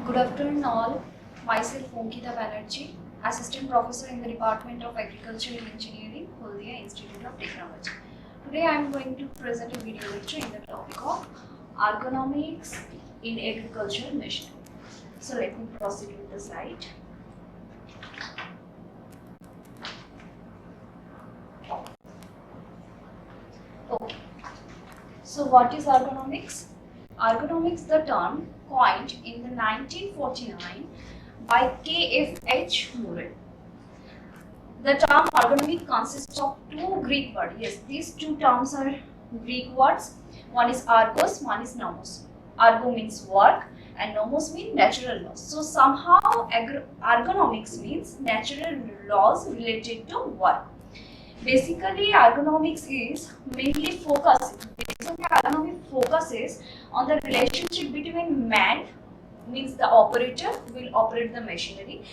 Good afternoon all. Myself Ankita Banerjee, Assistant Professor in the Department of Agricultural Engineering, Haldia Institute of Technology. Today I am going to present a video lecture in the topic of ergonomics in agricultural machinery. So let me proceed with the slide. Okay. So what is ergonomics? Ergonomics, the term coined in the 1949 by K.F.H. Murray. The term ergonomic consists of two Greek words. Yes, these two terms are Greek words. One is ergos, one is nomos. Ergo means work and nomos means natural laws. So somehow ergonomics means natural laws related to work. Basically, ergonomics is mainly ergonomics focuses on the relationship between man, means the operator will operate the machinery,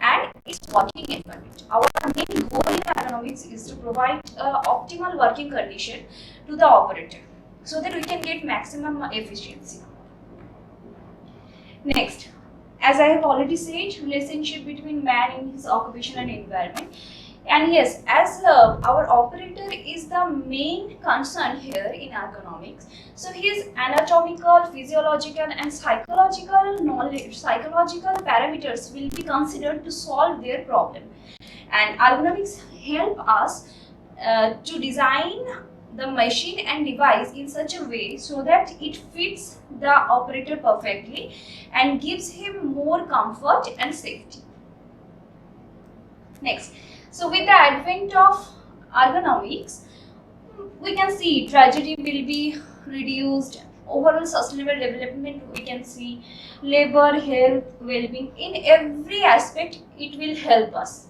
and its working environment. Our main goal in ergonomics is to provide optimal working condition to the operator so that we can get maximum efficiency. Next, as I have already said, relationship between man and his occupation and environment. And yes, as our operator is the main concern here in ergonomics, so his anatomical, physiological and psychological parameters will be considered to solve their problem. And ergonomics help us to design the machine and device in such a way so that it fits the operator perfectly and gives him more comfort and safety. Next. So with the advent of ergonomics, we can see tragedy will be reduced, overall sustainable development we can see, labor, health, well-being, in every aspect it will help us.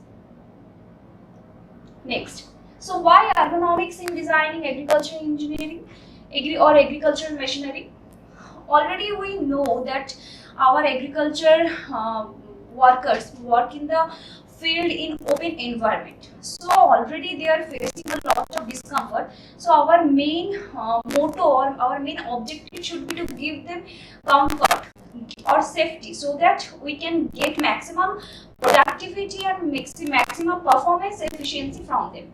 Next, so why ergonomics in designing agricultural engineering or agricultural machinery? Already we know that our agriculture workers work in the field in open environment, so already they are facing a lot of discomfort. So our main motto or our main objective should be to give them comfort or safety so that we can get maximum productivity and maximum performance efficiency from them.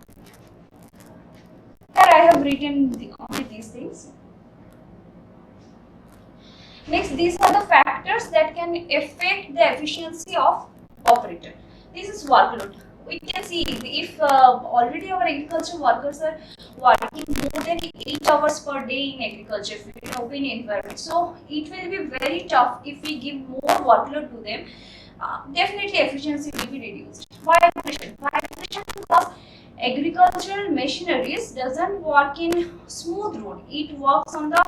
Here I have written only these things. Next, these are the factors that can affect the efficiency of operator. This is workload. We can see if already our agriculture workers are working more than 8 hours per day in agriculture in open environment. So it will be very tough if we give more workload to them. Definitely efficiency will be reduced. Why aggression? Because agricultural machineries doesn't work in smooth road. It works on the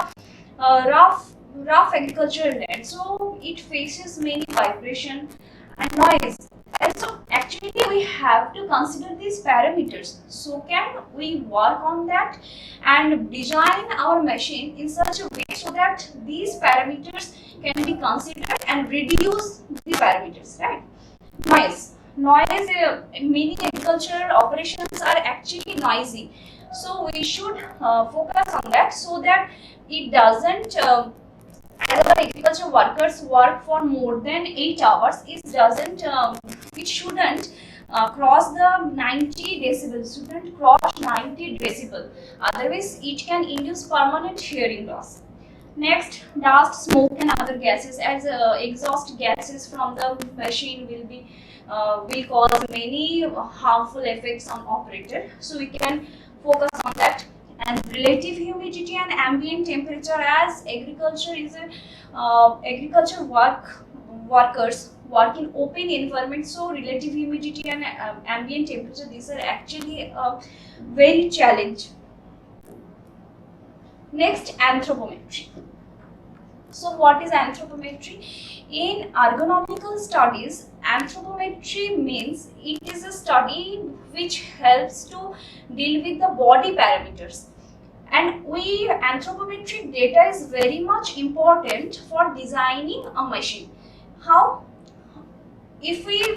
rough agricultural land. So it faces many vibration and noise. And so actually we have to consider these parameters. So can we work on that and design our machine in such a way so that these parameters can be considered and reduce the parameters, right? Noise, meaning agricultural operations are actually noisy. So we should focus on that so that it doesn't as our agriculture workers work for more than 8 hours, it shouldn't cross the 90 decibels, shouldn't cross 90 decibel. Otherwise, it can induce permanent hearing loss. Next, dust, smoke, and other gases, as exhaust gases from the machine will cause many harmful effects on operator. So we can focus on that. And relative humidity and ambient temperature, as agriculture is agriculture workers work in open environment, so relative humidity and ambient temperature, these are actually a very challenge. Next, anthropometry. So what is anthropometry? In ergonomical studies, anthropometry means it is a study which helps to deal with the body parameters. And anthropometric data is very much important for designing a machine. How? If we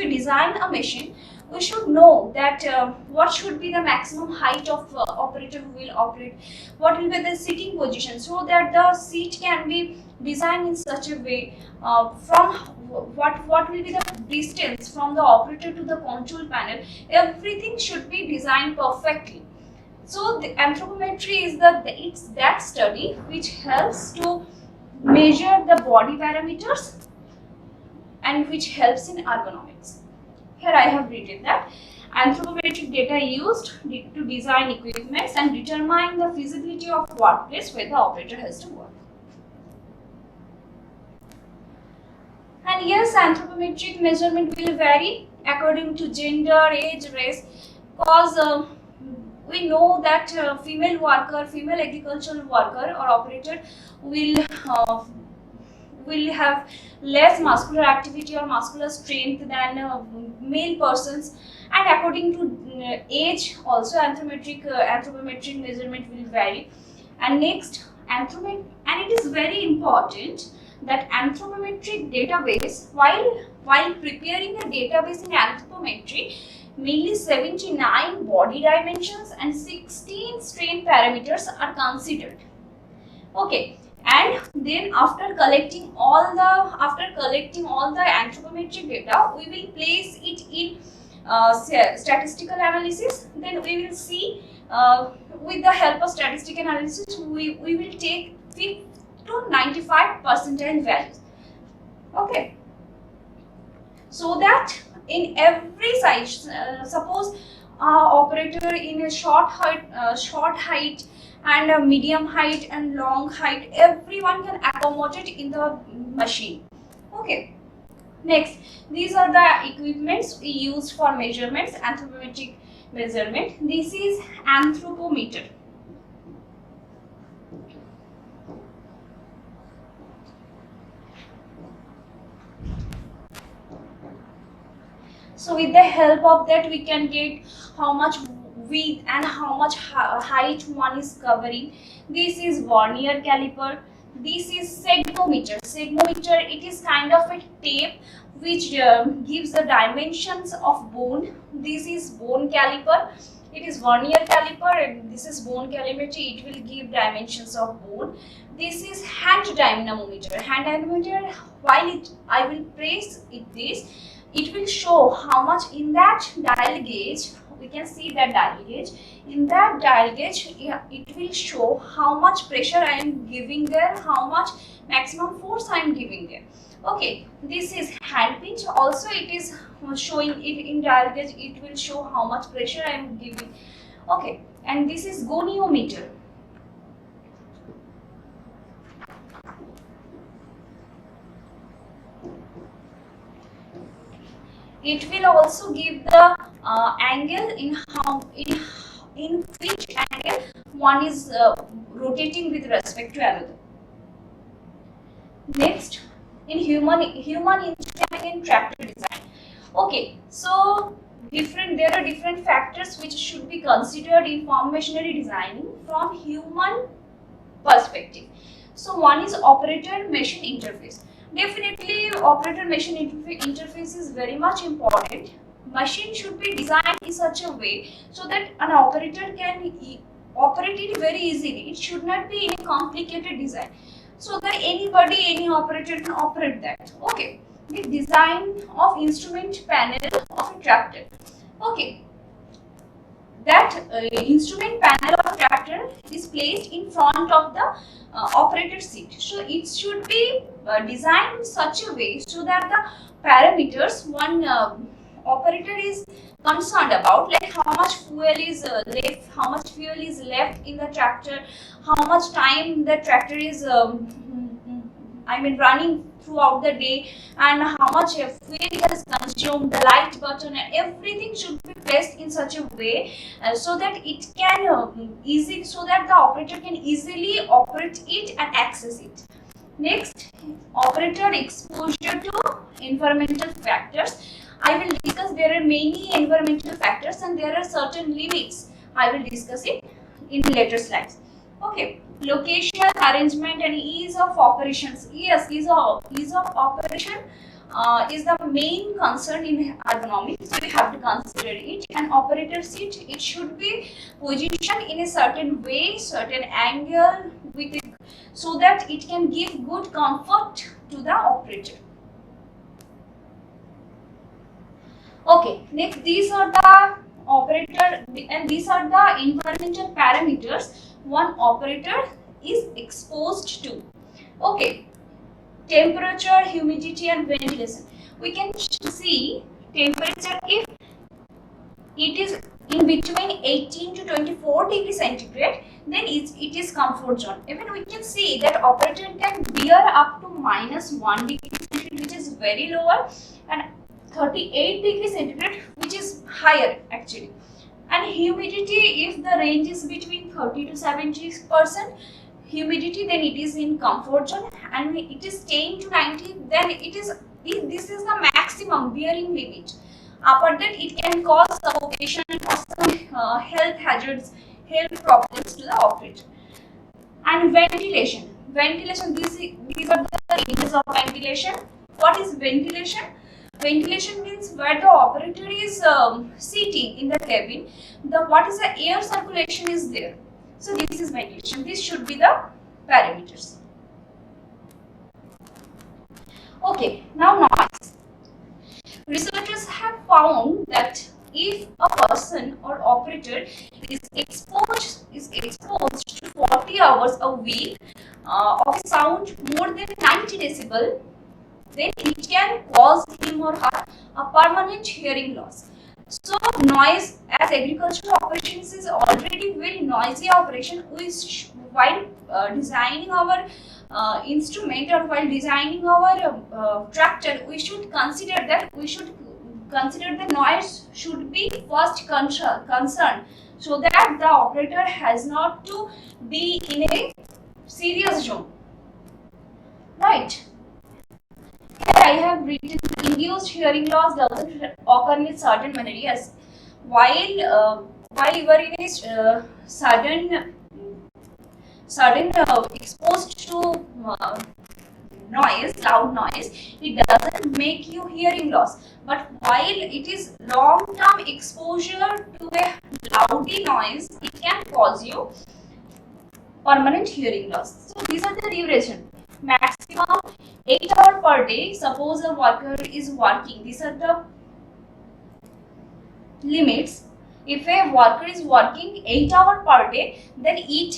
design a machine, we should know that what should be the maximum height of operator who will operate, what will be the sitting position, so that the seat can be designed in such a way from what will be the distance from the operator to the control panel. Everything should be designed perfectly. So the anthropometry is it's that study which helps to measure the body parameters and which helps in ergonomics. Here I have written that anthropometric data used to design equipments and determine the feasibility of workplace where the operator has to work. And yes, anthropometric measurement will vary according to gender, age, race, because we know that female agricultural worker or operator will have less muscular activity or muscular strength than male persons, and according to age also anthropometric measurement will vary. And next, and it is very important that anthropometric database, while preparing a database in anthropometry, mainly 79 body dimensions and 16 strain parameters are considered. Okay, and then after collecting all the anthropometric data, we will place it in statistical analysis. Then we will see with the help of statistical analysis, we will take 50 to 95 percentile values. Okay, so that in every size, suppose operator in a short height and a medium height and long height, everyone can accommodate in the machine. Okay, next, these are the equipments we use for measurements, anthropometric measurement. This is anthropometer. So with the help of that, we can get how much width and how much height one is covering. This is vernier caliper. This is segmometer. Segmometer, it is kind of a tape which gives the dimensions of bone. This is bone caliper. It is vernier caliper, and this is bone calorimetry. It will give dimensions of bone. This is hand dynamometer. Hand dynamometer, while I will press this, it will show how much in that dial gauge. We can see that dial gauge. In that dial gauge, it will show how much pressure I am giving there, how much maximum force I am giving there. Okay, this is hand pinch. Also, it is showing it in dial gauge. It will show how much pressure I am giving. Okay, and this is goniometer. It will also give the angle in which angle one is rotating with respect to another. Next, in human engineering and tractor design. Okay, so there are different factors which should be considered in farm machinery designing from human perspective. So one is operator machine interface. Definitely, operator machine interface is very much important. Machine should be designed in such a way so that an operator can operate it very easily. It should not be any complicated design, so that any operator can operate that. Okay, the design of instrument panel of a tractor. Okay, that instrument panel of a tractor is placed in front of the operator seat. So it should be designed in such a way so that the parameters one operator is concerned about, like how much fuel is left in the tractor, how much time the tractor is running throughout the day, and how much fuel it has consumed, the light button, and everything should be placed in such a way so that it can so that the operator can easily operate it and access it. Next, operator exposure to environmental factors. I will discuss there are many environmental factors and there are certain limits. I will discuss it in later slides. Okay, location, arrangement, and ease of operations. Yes, ease of operation. is the main concern in ergonomics, so we have to consider it. And operator seat, it should be positioned in a certain way, certain angle, with it, so that it can give good comfort to the operator. Okay, next these are the operator, and these are the environmental parameters one operator is exposed to. Okay, temperature, humidity and ventilation. We can see temperature, if it is in between 18 to 24 degrees centigrade, then it is comfort zone. Even we can see that operator can bear up to -1 degree centigrade, which is very lower, and 38 degrees centigrade, which is higher actually. And humidity, if the range is between 30 to 70% humidity, then it is in comfort zone, and when it is 10 to 90, then this is the maximum bearing limit. After that, it can cause suffocation, cause some health hazards, health problems to the operator. And ventilation. Ventilation, these are the ranges of ventilation. What is ventilation? Ventilation means where the operator is sitting in the cabin, what is the air circulation is there. So this is ventilation. This should be the parameters. Okay, now noise. Researchers have found that if a person or operator is exposed to 40 hours a week of sound more than 90 decibel, then it can cause him or her a permanent hearing loss. So noise, as agricultural operations is already very noisy operation, while designing our instrument, or while designing our tractor, we should consider the noise should be first concern, so that the operator has not to be in a serious zone, right? Here I have written, induced hearing loss doesn't occur in certain areas. While you are in a sudden exposed to loud noise, it doesn't make you hearing loss. But while it is long-term exposure to a loudy noise, it can cause you permanent hearing loss. So these are the duration. Maximum 8 hours per day. Suppose a worker is working. These are the limits. If a worker is working 8 hours per day, then he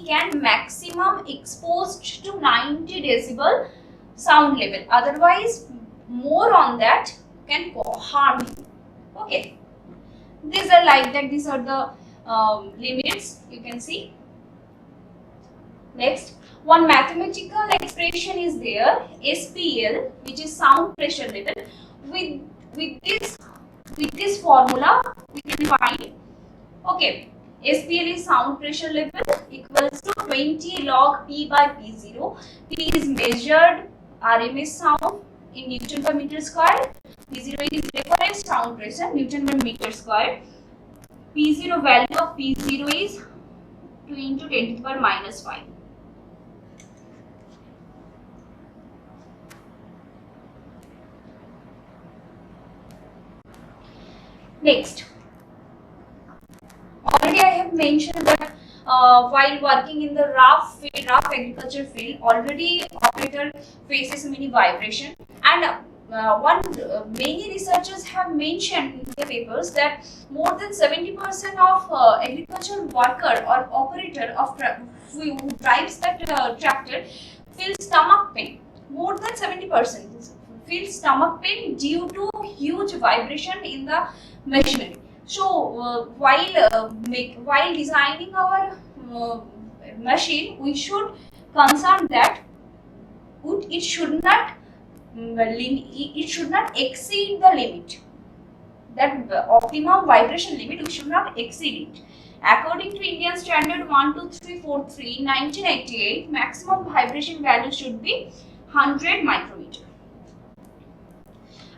can maximum exposed to 90 decibel sound level. Otherwise, more on that can harm him. Okay, these are like that. These are the limits you can see. Next, one mathematical expression is there, SPL, which is sound pressure level. With this formula, we can find, okay, SPL is sound pressure level equals to 20 log P by P0. P is measured RMS sound in Newton per meter square. P0 is reference sound pressure, Newton per meter square. P0 value of P0 is 2 into 10 to the power minus 5. Next, already I have mentioned that while working in the rough agriculture field, already operator faces many vibration, and many researchers have mentioned in their papers that more than 70% of agricultural worker or operator of who drives that tractor feel stomach pain. More than 70% feel stomach pain due to huge vibration in the machinery. So while designing our machine, we should concern that it should not exceed the limit. That optimum vibration limit, we should not exceed it. According to Indian Standard 12343 1988, maximum vibration value should be 100 micrometer.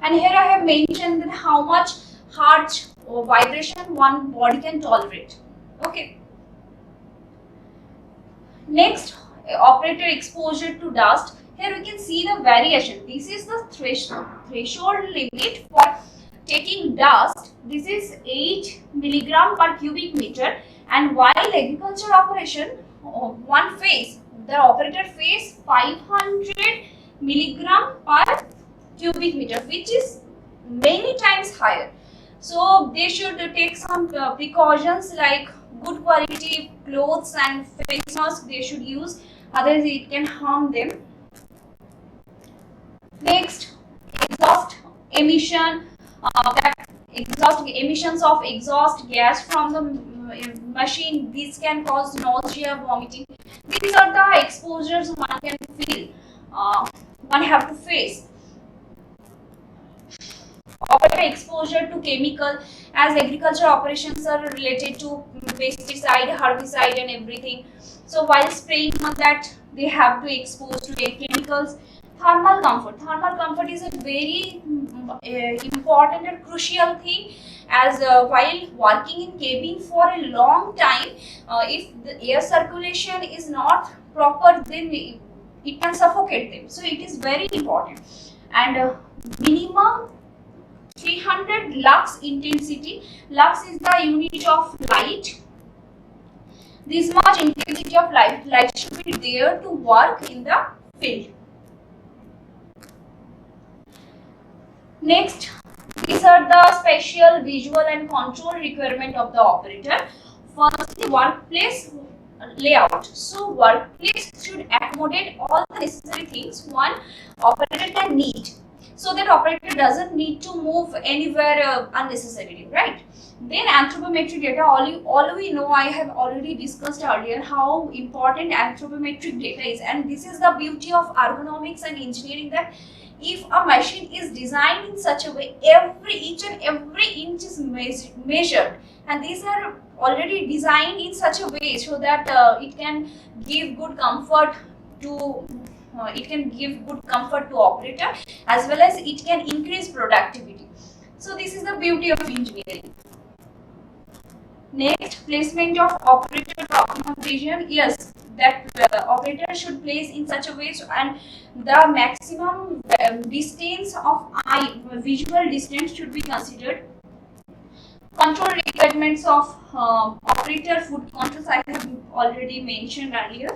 And here I have mentioned that how much harsh vibration one body can tolerate. Okay. Next, operator exposure to dust. Here we can see the variation. This is the threshold limit for taking dust. This is 8 milligram per cubic meter, and while agriculture operation, one phase, the operator face 500 milligram per cubic meter, which is many times higher. So they should take some precautions like good quality clothes and face mask they should use, otherwise it can harm them. Next, exhaust emission. Emissions of exhaust gas from the machine, these can cause nausea, vomiting. These are the exposures one can feel, one have to face. Operator exposure to chemical, as agriculture operations are related to pesticide, herbicide and everything. So while spraying on that, they have to expose to chemicals. Thermal comfort. Thermal comfort is a very important and crucial thing, as while working in cabin for a long time, if the air circulation is not proper, then it can suffocate them. So it is very important. And minimum 300 lux intensity. Lux is the unit of light. This much intensity of light should be there to work in the field. Next, these are the special visual and control requirement of the operator. Firstly, workplace layout. So workplace should accommodate all the necessary things one operator can need, so that operator doesn't need to move anywhere unnecessarily, right? Then anthropometric data, all we know, I have already discussed earlier how important anthropometric data is, and this is the beauty of ergonomics and engineering, that if a machine is designed in such a way, each and every inch is measured, and these are already designed in such a way so that it can give good comfort to operator, as well as it can increase productivity. So this is the beauty of engineering. Next, placement of operator for optimum vision. Yes, that operator should place in such a way, and the maximum distance of eye, visual distance, should be considered. Control requirements of operator foot controls, I have already mentioned earlier.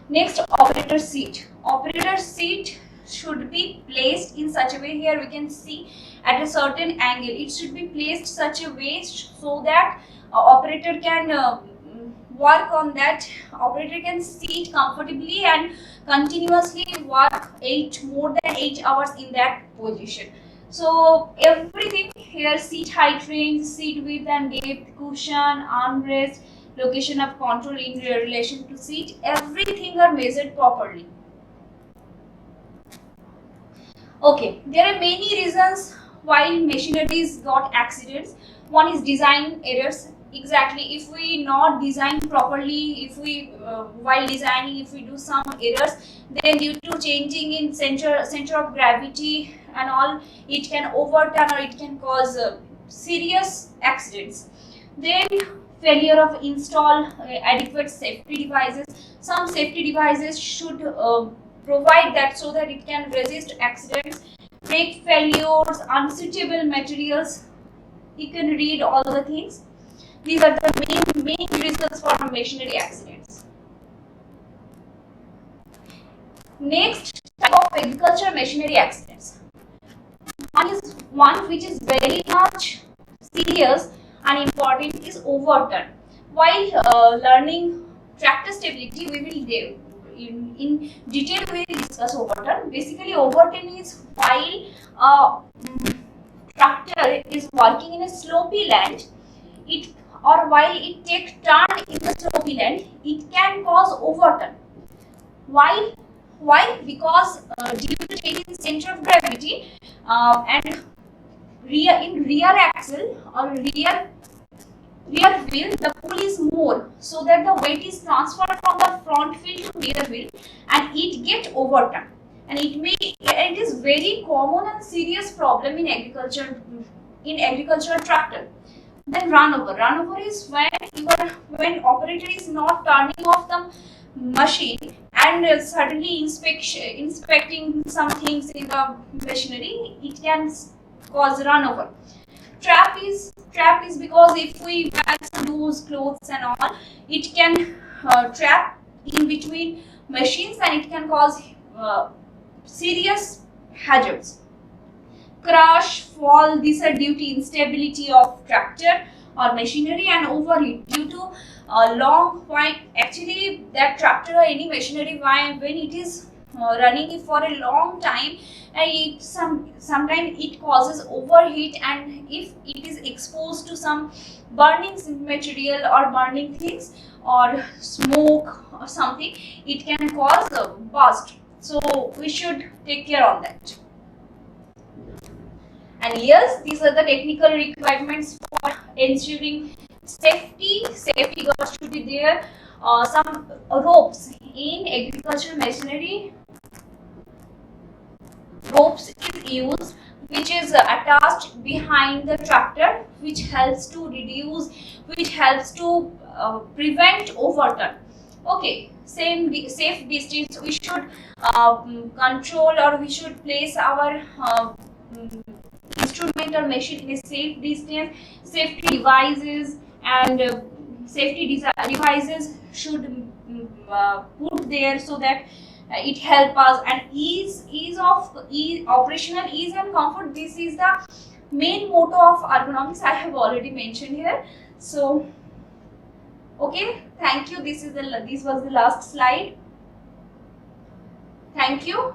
Next, operator seat. Operator seat should be placed in such a way, here we can see at a certain angle. It should be placed such a way so that operator can work on that. Operator can sit comfortably and continuously work more than 8 hours in that position. So everything here, seat height range, seat width and depth, cushion, armrest, location of control in relation to seat, everything are measured properly. Okay, there are many reasons why machineries got accidents. One is design errors. Exactly, if we not design properly, if we while designing, if we do some errors, then due to changing in center of gravity and all, it can overturn or it can cause serious accidents. Then failure of install adequate safety devices. Some safety devices should provide that so that it can resist accidents. Brake failures, unsuitable materials. You can read all the things. These are the main reasons for machinery accidents. Next type of agriculture machinery accidents. One which is very much serious and important is overturn. While learning tractor stability, we will in detail we will discuss overturn. Basically, overturn is while a tractor is working in a slopy land, while it takes turn in the slopy land, it can cause overturn. Why? Because due to changing center of gravity and rear axle or rear wheel, the pull is more, so that the weight is transferred from the front wheel to rear wheel, and it get overturned. And it is very common and serious problem in agricultural tractor. Then run over. Run over is when operator is not turning off the machine and suddenly inspecting some things in the machinery, it can cause run over. Trap is because if we wear some loose clothes and all, it can trap in between machines and it can cause serious hazards. Crash, fall, these are due to instability of tractor or machinery and overheat due to a long while. Actually, that tractor or any machinery, when it is running for a long time, sometimes it causes overheat, and if it is exposed to some burning material or burning things or smoke or something, it can cause a burst. So we should take care of that. And yes, these are the technical requirements for ensuring safety. Safety guards should be there. Some ropes in agricultural machinery. Ropes is used, which is attached behind the tractor, which helps to reduce, which helps to prevent overturn. Okay, safe distance. We should control, or we should place our instrument or machine in a safe distance. Safety devices and devices should put there so that it help us, and operational ease and comfort. This is the main motto of ergonomics. I have already mentioned here. So okay, thank you. This was the last slide. Thank you.